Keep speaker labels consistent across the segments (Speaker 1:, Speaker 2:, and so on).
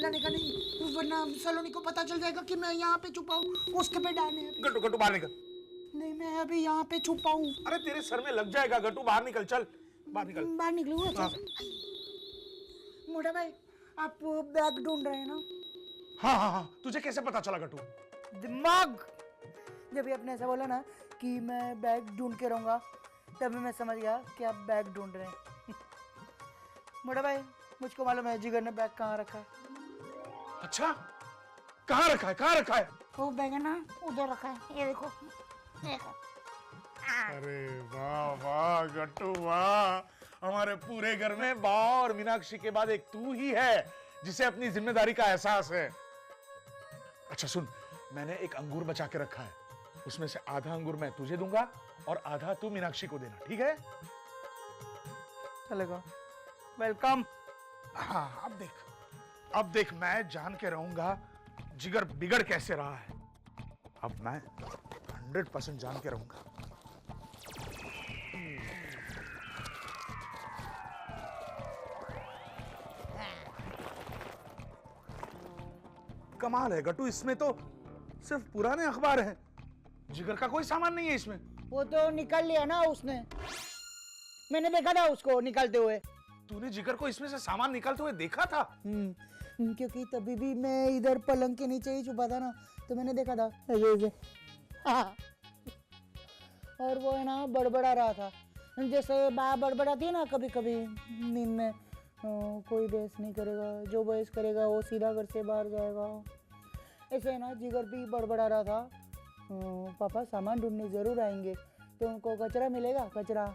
Speaker 1: जाने का नहीं, वरना सलोनी को पता चल जाएगा कि मैं यहाँ पे छुपा हूँ। उसके पे डालने
Speaker 2: गट्टू गट्टू बाहर निकल।
Speaker 1: नहीं, मैं अभी यहाँ पे छुपा हूँ।
Speaker 2: अरे तेरे सर में लग जाएगा गट्टू, बाहर निकल, चल बाहर निकल।
Speaker 1: बाहर निकलूंगा।
Speaker 2: हाँ।
Speaker 1: मोटा भाई, आप बैग ढूंढ रहे हैं ना?
Speaker 2: हाँ हाँ हाँ, तुझे कैसे पता चला गट्टू?
Speaker 1: दिमाग। जब भी आपने ऐसा बोला ना कि मैं बैग ढूंढ के रहूंगा, तभी मैं समझ गया कि आप बैग ढूंढ रहे हैं। मोटा भाई, मुझको मालूम है जिगर ने बैग कहाँ रखा है।
Speaker 2: अच्छा, कहाँ रखा है, कहाँ रखा है?
Speaker 1: वो बैग है ना, उधर रखा है, ये देखो, देखो।
Speaker 2: अरे वाह वाह गट्टू वाह, हमारे पूरे घर में बा और मीनाक्षी के बाद एक तू ही है जिसे अपनी जिम्मेदारी का एहसास है। अच्छा सुन, मैंने एक अंगूर बचा के रखा है, उसमें से आधा अंगूर मैं तुझे दूंगा और आधा तू मीनाक्षी को देना, ठीक है?
Speaker 1: चलेगा। वेलकम।
Speaker 2: हाँ, अब देख मैं जान के रहूंगा जिगर बिगड़ कैसे रहा है। अब मैं 100% जान के रहूंगा। कमाल है गट्टू, इसमें तो सिर्फ पुराने अखबार हैं, जिगर का कोई सामान नहीं है इसमें।
Speaker 1: वो तो निकल लिया ना उसने, मैंने देखा था उसको निकालते हुए।
Speaker 2: तूने जिगर को इसमें से सामान निकालते हुए देखा था?
Speaker 1: क्योंकि तभी भी मैं इधर पलंग के नीचे ही छुपा था ना, तो मैंने देखा था ऐसे। हाँ। और वो है ना बड़बड़ा रहा था, जैसे बा बड़बड़ाती है ना कभी कभी नींद में, कोई बहस नहीं करेगा, जो बहस करेगा वो सीधा घर से बाहर जाएगा। ऐसे है ना जिगर भी बड़बड़ा रहा था, पापा सामान ढूंढने जरूर आएंगे, तो उनको कचरा मिलेगा, कचरा।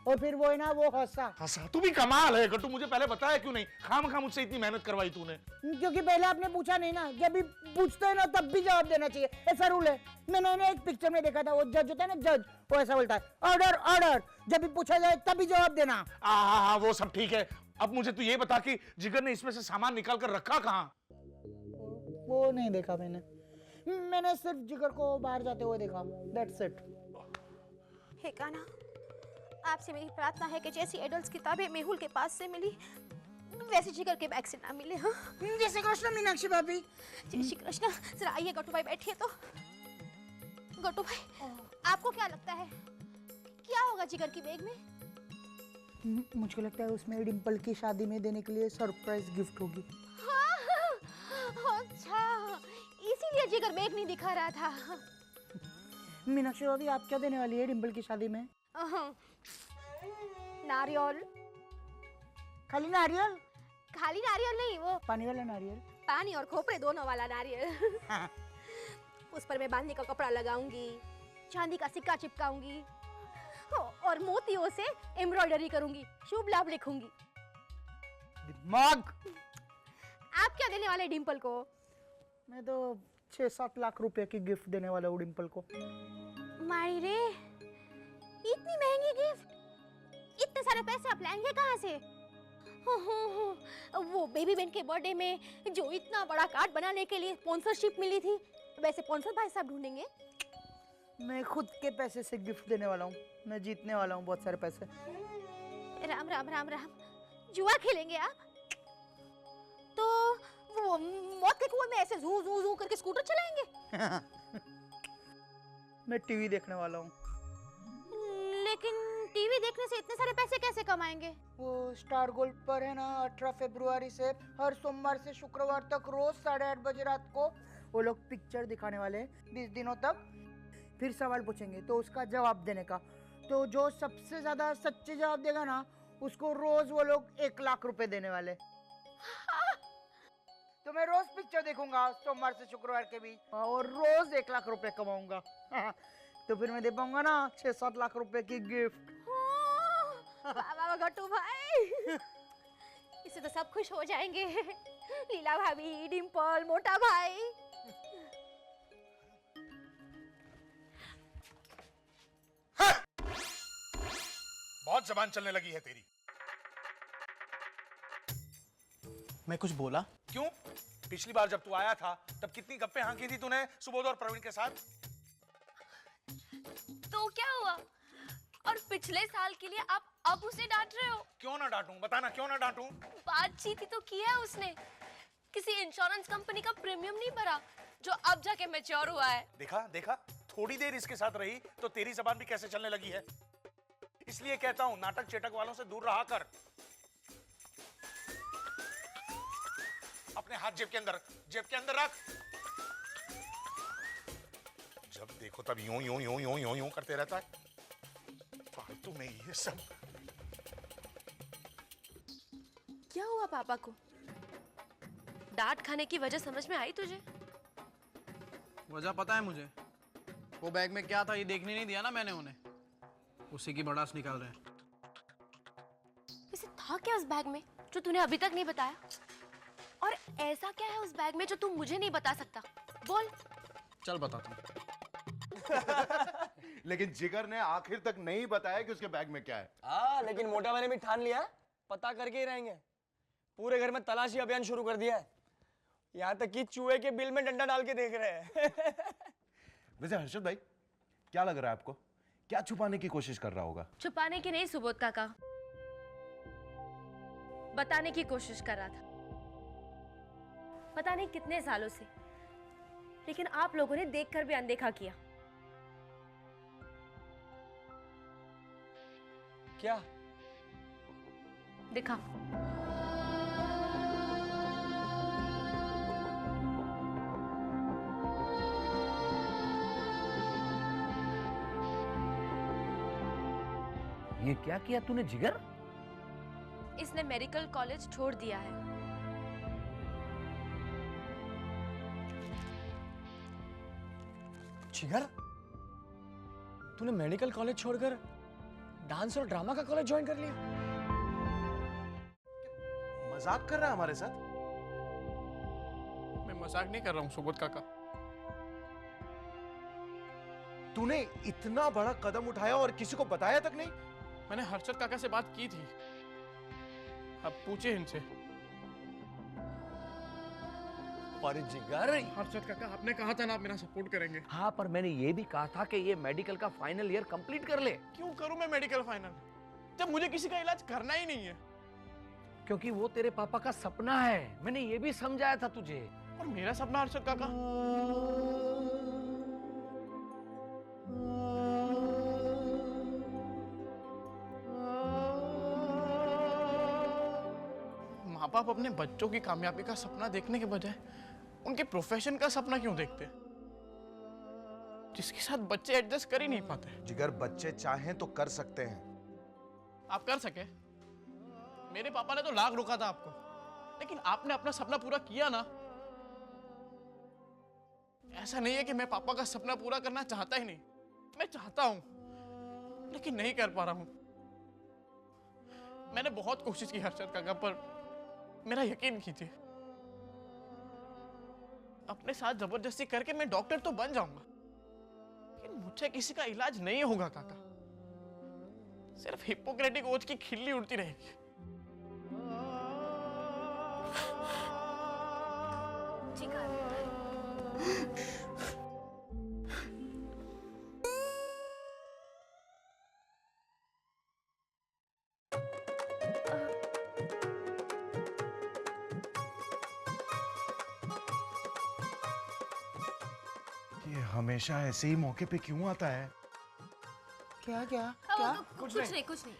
Speaker 1: और फिर वो है ना वो हंसा।
Speaker 2: तू भी कमाल है गट्टू, मुझे पहले बताया क्यों नहीं? खामखा मुझसे इतनी मेहनत करवाई तूने।
Speaker 1: क्योंकि पहले आपने पूछा नहीं ना, जब भी पूछते हैं ना तब भी जवाब देना चाहिए, ऐसा रूल है। मैंने एक पिक्चर में देखा था, वो जज होता है ना, जज, वो ऐसा बोलता है, ऑर्डर ऑर्डर, जब भी पूछा जाए तब भी जवाब देना।
Speaker 2: हाँ वो सब ठीक है, अब मुझे तू ये बता कि जिगर ने इसमें से सामान निकाल कर रखा कहाँ?
Speaker 1: वो नहीं देखा मैंने सिर्फ जिगर को बाहर जाते हुए देखा, दैट्स इट।
Speaker 3: हे कान्हा, आपसे मेरी प्रार्थना है कि जैसी एडल्ट्स किताबें मेहुल के पास से मिली, वैसे जिगर के बैग से ना मिले। हाँ,
Speaker 1: जय श्री कृष्ण मीनाक्षी भाभी।
Speaker 3: जय श्री कृष्ण। जरा आइए गट्टू भाई, बैठिए तो। गट्टू भाई, आपको क्या लगता है क्या होगा जिगर की बैग में?
Speaker 1: मुझे लगता है उसमें डिम्पल की शादी में देने के लिए सरप्राइज गिफ्ट होगी।
Speaker 3: हाँ, अच्छा, इसीलिए जिगर बैग नहीं दिखा रहा था।
Speaker 1: मीनाक्षी भाभी, आप क्या देने वाली है डिम्पल की शादी में?
Speaker 3: नारियल।
Speaker 1: खाली नारियल?
Speaker 3: खाली नारियल नहीं, वो
Speaker 1: पानी वाला नारियल,
Speaker 3: पानी और खोपरे दोनों वाला नारियल।
Speaker 1: हाँ।
Speaker 3: उस पर मैं बांधने का कपड़ा लगाऊंगी, चांदी का सिक्का चिपकाऊंगी और मोतियों से एम्ब्रॉयडरी करूंगी, शुभ लाभ लिखूंगी।
Speaker 1: दिमाग।
Speaker 3: आप क्या देने वाले डिम्पल को?
Speaker 1: मैं तो 6-7 लाख रुपए की गिफ्ट देने वाला हूँ डिम्पल को।
Speaker 3: मारी रे, इतनी महंगी गिफ्ट, इतने सारे पैसे आप लाएंगे कहाँ से? वो बेबी बेन के बर्थडे में जो इतना बड़ा कार्ड बनाने के लिए स्पॉन्सरशिप मिली थी, वैसे स्पॉन्सर भाई साहब ढूंढेंगे।
Speaker 1: मैं खुद के पैसे से गिफ्ट देने वाला हूँ, मैं जीतने वाला हूँ बहुत सारे पैसे।
Speaker 3: राम राम राम राम, जुआ खेलेंगे आप? तो वो मौत के कुएं में ऐसे जू जू जू करके स्कूटर चलाएंगे?
Speaker 1: मैं टीवी देखने वाला हूँ।
Speaker 3: लेकिन टीवी देखने से इतने सारे पैसे कैसे कमाएंगे?
Speaker 1: वो स्टार गोल्ड पर है ना 18 फरवरी से हर सोमवार से शुक्रवार तक रोज 8:30 बजे रात को वो लोग पिक्चर दिखाने वाले हैं 20 दिनों तक। फिर सवाल पूछेंगे तो उसका जवाब देने का, तो जो सबसे ज्यादा सच्चे जवाब देगा ना उसको रोज वो लोग 1 लाख रुपए देने वाले। तो मैं रोज पिक्चर देखूंगा सोमवार से शुक्रवार के बीच और रोज 1 लाख रुपए कमाऊंगा। तो फिर मैं दे पाऊंगा ना 6-7 लाख रुपए की गिफ्ट।
Speaker 3: वाह गट्टू भाई, इससे तो सब खुश हो जाएंगे, लीला भाभी, डिम्पल, मोटा भाई।
Speaker 2: बहुत जबान चलने लगी है तेरी।
Speaker 4: मैं कुछ बोला?
Speaker 2: क्यों? पिछली बार जब तू आया था तब कितनी गप्पे हाँकी थी तूने सुबोध और प्रवीण के साथ।
Speaker 5: तो क्या हुआ? और पिछले साल के लिए आप अब उसे डांट रहे हो?
Speaker 2: क्यों ना डांटूं, बताना क्यों ना डांटूं?
Speaker 5: बातचीत ही तो की है उसने, किसी इंश्योरेंस कंपनी का प्रीमियम नहीं भरा जो अब जाके मैच्योर हुआ है।
Speaker 2: देखा देखा, थोड़ी देर इसके साथ रही तो तेरी जबान भी कैसे चलने लगी है। इसलिए कहता हूं नाटक चेटक वालों से दूर रहा कर। अपने हाथ जेब के अंदर रख। जब देखो तब यूं यूं यूं यूं यूं यूं करते रहता है फालतू में ये सब।
Speaker 5: क्या हुआ पापा को? डांट खाने की वजह समझ में आई तुझे?
Speaker 4: वजह पता है मुझे। वो बैग में क्या था ये देखने नहीं दिया ना मैंने उन्हें, उसी की भड़ास निकाल रहे हैं।
Speaker 5: वैसे था क्या उस बैग में जो तूने अभी तक नहीं बताया? और ऐसा क्या है उस बैग में जो तू मुझे नहीं बता सकता? बोल।
Speaker 4: चल बताता हूँ।
Speaker 6: लेकिन जिगर ने आखिर तक नहीं बताया कि उसके बैग में क्या है।
Speaker 7: हाँ, लेकिन मोटा मैंने भी ठान लिया है, पता करके ही रहेंगे। पूरे घर में तलाशी अभियान शुरू कर दिया है, यहाँ तक कि चूहे के बिल में डंडा डाल के देख रहे हैं।
Speaker 6: वैसे हर्षद भाई, क्या लग रहा है आपको? क्या छुपाने की कोशिश कर रहा होगा?
Speaker 5: छुपाने की नहीं सुबोध काका, बताने की कोशिश कर रहा था। पता नहीं कितने सालों से, लेकिन आप लोगों ने देखकर भी अनदेखा किया।
Speaker 7: क्या?
Speaker 5: दिखा।
Speaker 8: ये क्या किया तूने जिगर?
Speaker 5: इसने मेडिकल कॉलेज छोड़ दिया है।
Speaker 7: जिगर, तूने मेडिकल कॉलेज छोड़कर डांस और ड्रामा का कॉलेज ज्वाइन कर लिया?
Speaker 6: मजाक कर रहा है हमारे साथ?
Speaker 4: मैं मजाक नहीं कर रहा हूँ सुबोध काका।
Speaker 6: तूने इतना बड़ा कदम उठाया और किसी को बताया तक नहीं?
Speaker 4: मैंने हर्षद काका से बात की थी, अब पूछे इनसे।
Speaker 7: पर जिगर,
Speaker 4: हर्षद काका आपने कहा था ना आप मेरा सपोर्ट करेंगे।
Speaker 8: हाँ, पर मैंने ये भी कहा था कि ये मेडिकल का फाइनल ईयर कंप्लीट कर ले।
Speaker 4: क्यों करूं मैं मेडिकल फाइनल जब मुझे किसी का इलाज करना ही नहीं है?
Speaker 8: क्योंकि वो तेरे पापा का सपना है, मैंने ये भी समझाया था तुझे।
Speaker 4: और मेरा सपना हर्षद काका, माँ बाप अपने बच्चों की कामयाबी का सपना देखने के बजाय उनके प्रोफेशन का सपना क्यों देखते, जिसके साथ बच्चे एडजस्ट कर ही नहीं पाते।
Speaker 6: जिगर, बच्चे चाहें तो कर सकते हैं।
Speaker 4: आप कर सके? मेरे पापा ने तो लाख रोका था आपको, लेकिन आपने अपना सपना पूरा किया ना। ऐसा नहीं है कि मैं पापा का सपना पूरा करना चाहता ही नहीं, मैं चाहता हूं, लेकिन नहीं कर पा रहा हूं। मैंने बहुत कोशिश की हर्षद काका, पर मेरा यकीन कीजिए, अपने साथ जबरदस्ती करके मैं डॉक्टर तो बन जाऊंगा, लेकिन मुझसे किसी का इलाज नहीं होगा काका। सिर्फ हिप्पोक्रेटिक ओथ की खिल्ली उड़ती रहेगी।
Speaker 6: ये हमेशा ऐसे ही मौके पे क्यों आता है?
Speaker 1: क्या क्या क्या?
Speaker 5: कुछ नहीं कुछ नहीं।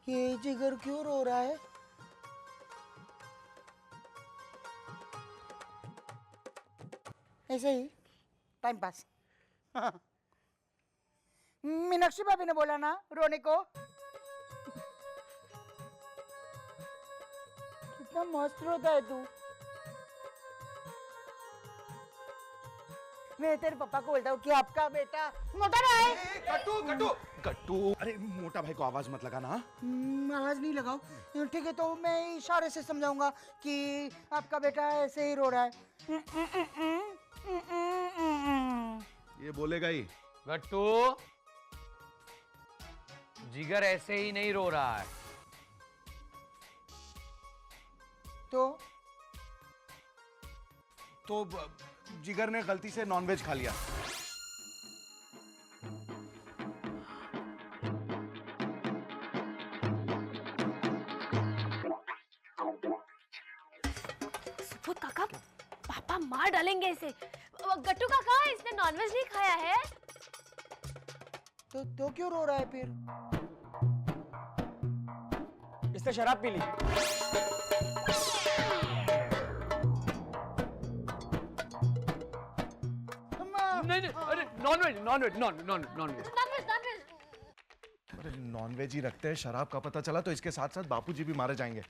Speaker 1: ये जिगर क्यों रो रहा है? ऐसे ही टाइम पास। हाँ। मीनाक्षी भाभी ने बोला ना रोने को। कितना मस्त रोता है तू। मैं तेरे पापा को बोलता हूँ कि आपका बेटा मोटा रहा है।
Speaker 6: कट्टू कट्टू कट्टू, अरे मोटा भाई को आवाज मत लगाना।
Speaker 1: आवाज नहीं लगाओ, ठीक है? तो मैं इशारे से समझाऊंगा कि आपका बेटा ऐसे ही रो रहा है।
Speaker 6: ये बोलेगा ही।
Speaker 8: गट्टू, जिगर ऐसे ही नहीं रो रहा है।
Speaker 1: तो
Speaker 6: जिगर ने गलती से नॉनवेज खा लिया।
Speaker 5: काका पापा मार डालेंगे इसे। गट्टू काका इसने नॉनवेज नहीं खाया है।
Speaker 1: तो क्यों रो रहा है फिर?
Speaker 7: इसने शराब पी ली।
Speaker 8: नहीं नहीं, अरे nonveg nonveg nonveg nonveg
Speaker 5: nonveg nonveg.
Speaker 6: अरे नॉनवेज ही रखते हैं, शराब का पता चला तो इसके साथ साथ बापूजी भी मारे जाएंगे।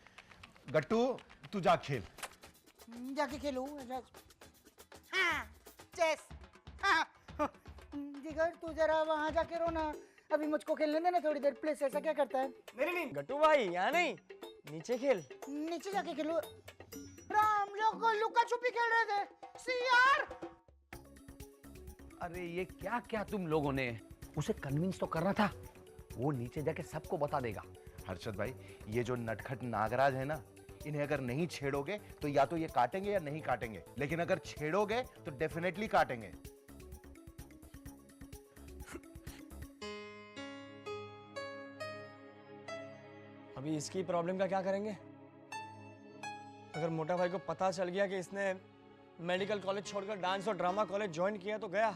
Speaker 6: गट्टू तू जा खेल।
Speaker 1: जाके खेलूं। हाँ, चेस। हाँ। जिगर तू जरा वहां जाके रो ना, अभी मुझको खेलने देना थोड़ी देर प्लीज। ऐसा क्या करता है?
Speaker 7: नहीं, गट्टू भाई यहाँ नहीं, नीचे खेल।
Speaker 1: नीचे जाके खेलो। राम लोग लुका छुपी खेल रहे थे। सी यार।
Speaker 8: अरे ये क्या क्या तुम लोगों ने उसे कन्विंस तो करना था, वो नीचे जाके सबको बता देगा।
Speaker 6: हर्षद भाई, ये जो नटखट नागराज है ना, इन्हें अगर नहीं छेड़ोगे तो या तो ये काटेंगे या नहीं काटेंगे, लेकिन अगर छेड़ोगे तो डेफिनेटली काटेंगे।
Speaker 7: अभी इसकी प्रॉब्लम का क्या करेंगे? अगर मोटा भाई को पता चल गया कि इसने मेडिकल कॉलेज छोड़कर डांस और ड्रामा कॉलेज ज्वाइन किया तो गया।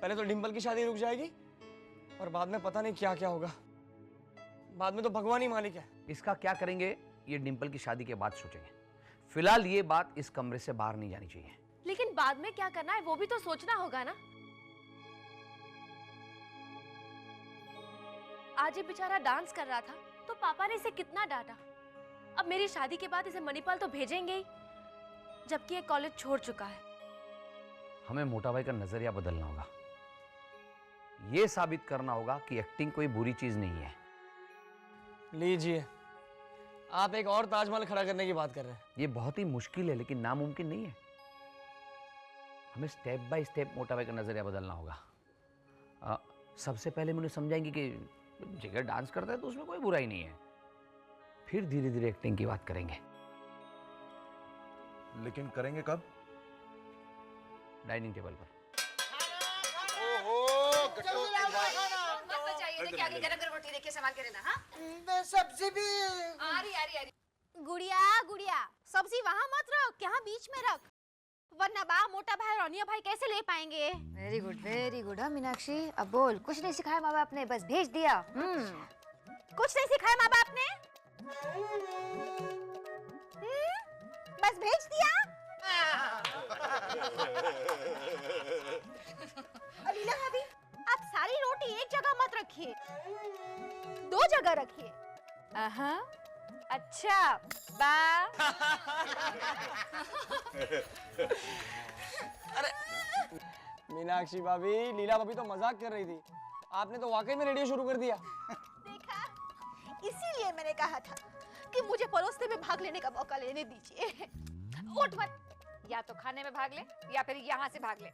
Speaker 7: पहले तो डिंपल की शादी रुक जाएगी और बाद में पता नहीं क्या क्या होगा। बाद में तो भगवान ही मालिक है।
Speaker 8: इसका क्या करेंगे ये डिंपल की शादी के बाद सोचेंगे। फिलहाल ये बात इस कमरे से बाहर नहीं जानी चाहिए।
Speaker 5: लेकिन बाद में क्या करना है वो भी तो सोचना होगा ना। आज ये बेचारा डांस कर रहा था तो पापा ने इसे कितना डांटा। अब मेरी शादी के बाद इसे मणिपाल तो भेजेंगे ही, जबकि ये कॉलेज छोड़ चुका है।
Speaker 8: हमें मोटा भाई का नजरिया बदलना होगा। ये साबित करना होगा कि एक्टिंग कोई बुरी चीज नहीं है।
Speaker 7: लीजिए, आप एक और ताजमहल खड़ा करने की बात कर रहे हैं।
Speaker 8: ये बहुत ही मुश्किल है लेकिन नामुमकिन नहीं है। हमें स्टेप बाय स्टेप मोटा भाई का नजरिया बदलना होगा। सबसे पहले मुझे समझाएंगे कि जिगर डांस करता है तो उसमें कोई बुराई नहीं है, फिर धीरे धीरे एक्टिंग की बात करेंगे।
Speaker 6: लेकिन करेंगे कब?
Speaker 8: डाइनिंग टेबल पर।
Speaker 1: सब्जी भी।
Speaker 3: गुड़िया गुड़िया, सब्जी वहाँ मत रख, यहाँ बीच में रख, वरना बा मोटा भाई और रोनिया भाई कैसे ले पाएंगे।
Speaker 9: Very good. हाँ मीनाक्षी, अब बोल। कुछ नहीं सिखाया माँ बाप ने, बस भेज दिया।
Speaker 3: कुछ नहीं सिखाया माँ बाप ने, बस भेज दिया। लीला भाभी, आप सारी रोटी एक जगह मत रखिए, 2 जगह रखिए।
Speaker 9: अच्छा बा।
Speaker 7: मीनाक्षी भाभी, लीला भाभी तो मजाक कर रही थी, आपने तो वाकई में रेडियो शुरू कर दिया।
Speaker 3: देखा, इसीलिए मैंने कहा था कि मुझे परोसने में भाग लेने का मौका लेने दीजिए। उठ मत,
Speaker 9: या तो खाने में भाग ले या फिर यहाँ से भाग ले।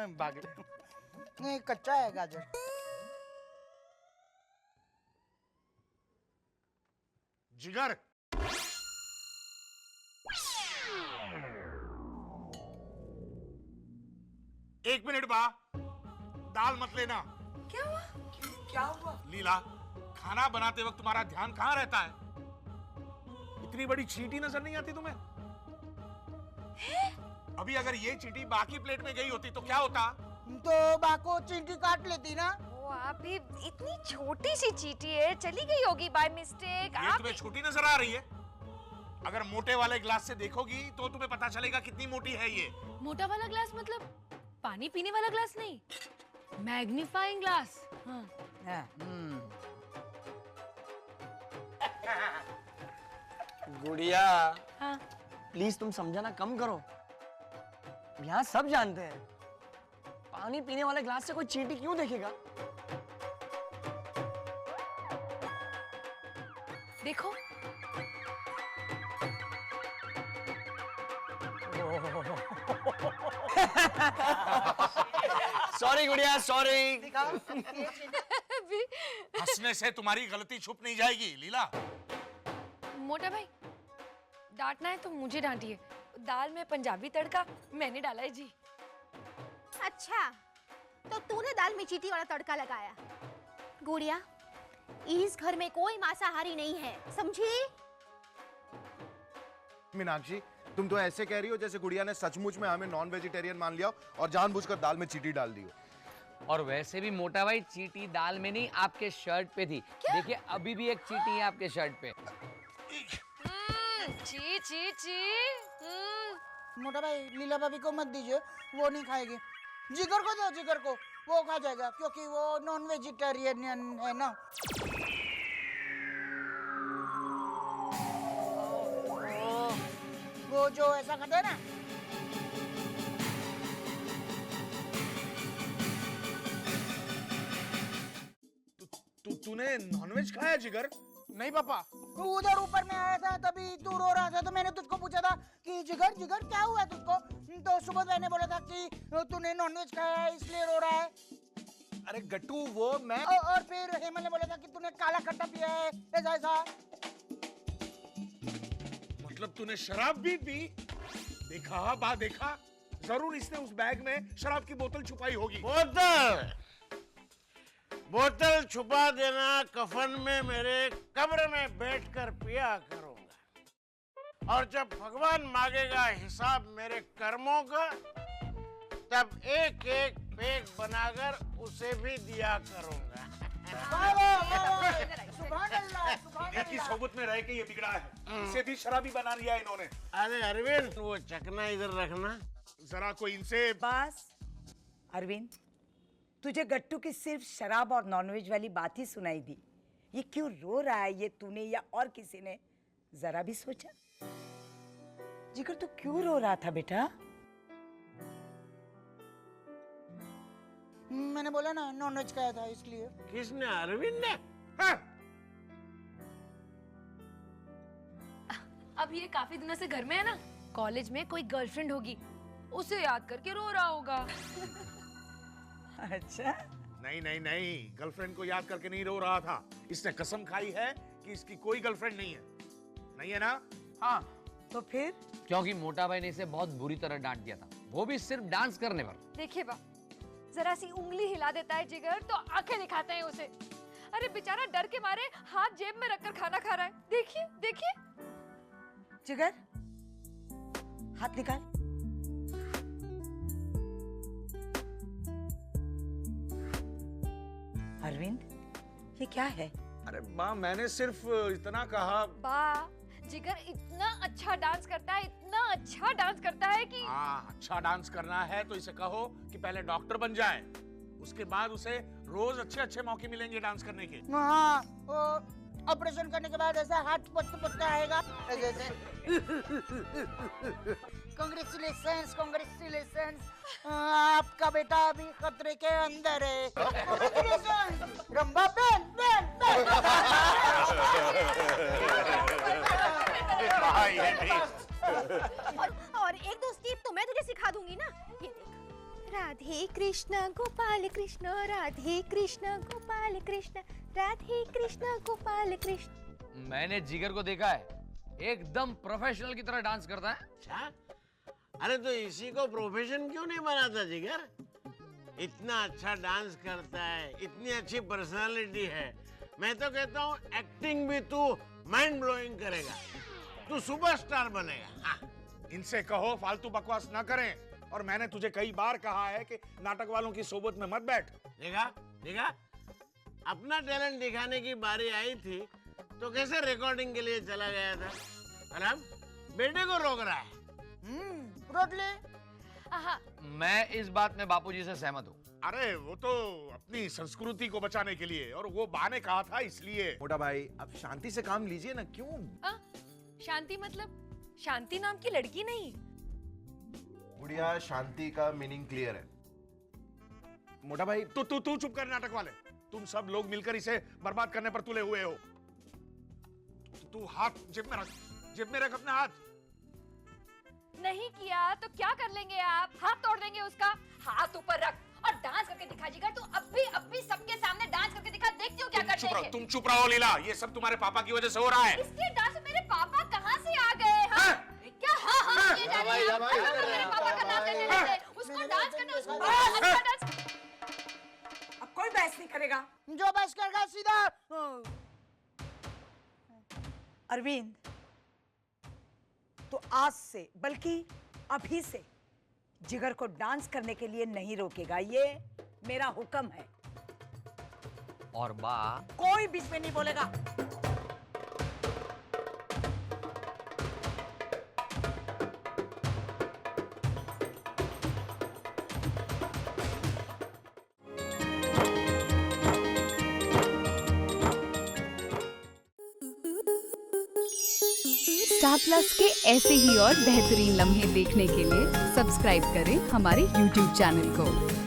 Speaker 1: भाग ले। नहीं, कच्चा है गाजर।
Speaker 2: जिगर, एक मिनट बा, दाल मत लेना।
Speaker 7: क्या हुआ?
Speaker 2: लीला, खाना बनाते वक्त तुम्हारा ध्यान कहाँ रहता है? इतनी बड़ी चींटी नजर नहीं आती तुम्हें? अभी अगर ये चींटी बाकी प्लेट में गई होती तो क्या होता?
Speaker 1: तो बाको चींटी काट लेती ना।
Speaker 9: वो आप ही इतनी छोटी सी चींटी है, चली गई होगी बाय मिस्टेक।
Speaker 2: ये तुम्हें छोटी नजर आ रही है? अगर मोटे वाले ग्लास से देखोगी तो तुम्हें पता चलेगा कितनी मोटी है ये।
Speaker 5: मोटा वाला ग्लास मतलब पानी पीने वाला ग्लास नहीं, मैग्नीफाइंग ग्लास।
Speaker 7: गुड़िया,
Speaker 5: हाँ।
Speaker 7: प्लीज तुम समझाना कम करो। यहाँ सब जानते हैं, पानी पीने वाले ग्लास से कोई चींटी क्यों देखेगा?
Speaker 5: देखो,
Speaker 7: सॉरी गुड़िया, सॉरी।
Speaker 2: हंसने से तुम्हारी गलती छुप नहीं जाएगी लीला।
Speaker 5: मोटा भाई, डांटना है तो मुझे डांटिए। दाल में पंजाबी तड़का मैंने डाला है जी।
Speaker 3: अच्छा, तो तूने दाल में चींटी वाला तड़का लगाया। गुड़िया, इस घर में कोई मांसाहारी नहीं है, समझी?
Speaker 6: मीनाक्षी, तुम तो ऐसे कह रही हो जैसे गुड़िया ने सचमुच में हमें नॉन वेजिटेरियन मान लिया हो और जानबूझकर दाल में चींटी डाल दी हो।
Speaker 8: और वैसे भी मोटा भाई, चींटी दाल में नहीं आपके शर्ट पे थी। देखिए अभी भी एक चींटी है आपके शर्ट पे।
Speaker 9: ची ची ची।
Speaker 1: मोटा भाई, लीला भाभी को मत दीजिए, वो नहीं खाएगी। जिगर को दो, जिगर को, वो खा जाएगा क्योंकि वो नॉन वेजिटेरियन है ना। वो जो ऐसा खाता है ना।
Speaker 2: तूने नॉनवेज खाया जिगर?
Speaker 4: नहीं पापा।
Speaker 1: उधर ऊपर में आया था, तभी तू रो रहा था, तो मैंने तुझको पूछा था कि जिगर जिगर क्या हुआ तुझको। तो सुबोध भाई ने बोला था कि तूने नॉनवेज खाया है इसलिए रो रहा है।
Speaker 6: अरे गट्टू, वो मैं
Speaker 1: और फिर हेमल ने बोला था कि तूने काला खट्टा पिया है, ऐसा ऐसा।
Speaker 2: मतलब तूने शराब भी पी? देखा बा देखा, जरूर इसने उस बैग में शराब की बोतल छुपाई होगी।
Speaker 10: बोतल छुपा देना कफन में मेरे कब्र में बैठकर पिया करूंगा, और जब भगवान मांगेगा हिसाब मेरे कर्मों का, तब एक एक पेग बनाकर उसे भी दिया करूंगा।
Speaker 2: एक ही सोबत में रह के ये बिगड़ा है, इसे भी शराबी बना लिया इन्होंने।
Speaker 10: अरे अरविंद, वो चकना इधर रखना
Speaker 2: जरा, कोई इनसे।
Speaker 11: बस अरविंद, तुझे गट्टू की सिर्फ शराब और नॉनवेज वाली बात ही सुनाई दी। ये क्यों रो रहा है, ये तूने या और किसी ने जरा भी सोचा? जिगर, तू क्यों रो रहा था बेटा?
Speaker 1: मैंने बोला ना नॉनवेज खाया था इसलिए।
Speaker 10: किसने? अरविंद ने?
Speaker 2: हाँ।
Speaker 5: अब ये काफी दिनों से घर में है ना, कॉलेज में कोई गर्लफ्रेंड होगी, उसे याद करके रो रहा होगा।
Speaker 11: अच्छा,
Speaker 2: नहीं नहीं नहीं, गर्लफ्रेंड को याद करके नहीं रो रहा था। इसने कसम खाई है कि इसकी कोई गर्लफ्रेंड नहीं है। नहीं है ना?
Speaker 4: हाँ।
Speaker 11: तो फिर?
Speaker 8: क्योंकि मोटा भाई ने इसे बहुत बुरी तरह डांट दिया था, वो भी सिर्फ डांस करने पर।
Speaker 9: देखिए बा, जरा सी उंगली हिला देता है जिगर तो आंखें दिखाते हैं उसे। अरे बेचारा डर के मारे हाथ जेब में रखकर खाना खा रहा है। देखिए देखिए।
Speaker 11: जिगर, हाथ निकाल। अरविंद, ये क्या है?
Speaker 2: अरे माँ, मैंने सिर्फ इतना कहा।
Speaker 9: बा, जिगर इतना अच्छा डांस करता है, इतना अच्छा डांस करता है कि।
Speaker 2: हाँ, अच्छा डांस करना है तो इसे कहो कि पहले डॉक्टर बन जाए, उसके बाद उसे रोज अच्छे अच्छे मौके मिलेंगे डांस करने के।
Speaker 1: हाँ, ऑपरेशन करने के बाद ऐसा हाथ पत्ता आएगा ऐसे। कांग्रेचुलेशंस, कांग्रेचुलेशंस, आपका बेटा अभी खतरे के अंदर है। Congratulations, Rambha Ben Ben Ben.
Speaker 3: और एक दो स्टेप तो मैं तुझे सिखा दूंगी ना। ये देख, राधे कृष्ण गोपाल कृष्ण, राधे कृष्ण गोपाल कृष्ण, राधे कृष्ण गोपाल कृष्ण।
Speaker 8: मैंने जिगर को देखा है, एकदम प्रोफेशनल की तरह डांस करता है।
Speaker 10: अच्छा? अरे तो इसी को प्रोफेशन क्यों नहीं बनाता जिगर? इतना अच्छा डांस करता है, इतनी अच्छी पर्सनालिटी है। मैं तो कहता हूँ एक्टिंग भी तू माइंड ब्लोइंग करेगा, तू सुपरस्टार बनेगा। हाँ।
Speaker 2: इनसे कहो फालतू बकवास ना करें, और मैंने तुझे कई बार कहा है कि नाटक वालों की सोबत में मत बैठ।
Speaker 10: देखा देखा, अपना टैलेंट दिखाने की बारी आई थी तो कैसे रिकॉर्डिंग के लिए चला गया था, और अब बेटे को रोक रहा है।
Speaker 1: रोक ले।
Speaker 8: मैं इस बात में बापूजी से सहमत हूँ।
Speaker 2: अरे वो तो अपनी संस्कृति को बचाने के लिए, और वो बा ने कहा था इसलिए।
Speaker 6: मोटा भाई, अब शांति से काम लीजिए ना। क्यों?
Speaker 5: शांति मतलब शांति नाम की लड़की नहीं।
Speaker 6: गुड़िया, शांति का मीनिंग क्लियर है। मोटा भाई,
Speaker 2: तू चुप कर नाटक वाले। तुम सब लोग मिलकर इसे बर्बाद करने पर तुले हुए हो। तू हाथ जेब में रख, जेब में रख अपना हाथ।
Speaker 9: नहीं किया तो क्या कर लेंगे आप? हाथ तोड़ देंगे उसका। हाथ ऊपर रख और डांस करके दिखा जिगर। तू अब भी सबके सामने डांस करके दिखा। देखती हो क्या करते हैं।
Speaker 2: तुम चुप रहो लीला, ये सब तुम्हारे पापा की वजह से हो रहा है।
Speaker 9: इसके डांस में मेरे पापा कहाँ से आ गए? हाँ? क्या हाँ किए जा रहे हैं? मेरे पापा का नाम लेने लगे। उसको डांस करना, उसको अच्छा डांस।
Speaker 11: अब कोई बहस नहीं करेगा।
Speaker 1: जो बहस करेगा सीधा।
Speaker 11: अरविंद, तो आज से बल्कि अभी से जिगर को डांस करने के लिए नहीं रोकेगा। ये मेरा हुक्म है।
Speaker 8: और बा
Speaker 11: कोई बीच में नहीं बोलेगा।
Speaker 12: स्टार प्लस के ऐसे ही और बेहतरीन लम्हे देखने के लिए सब्सक्राइब करें हमारे YouTube चैनल को।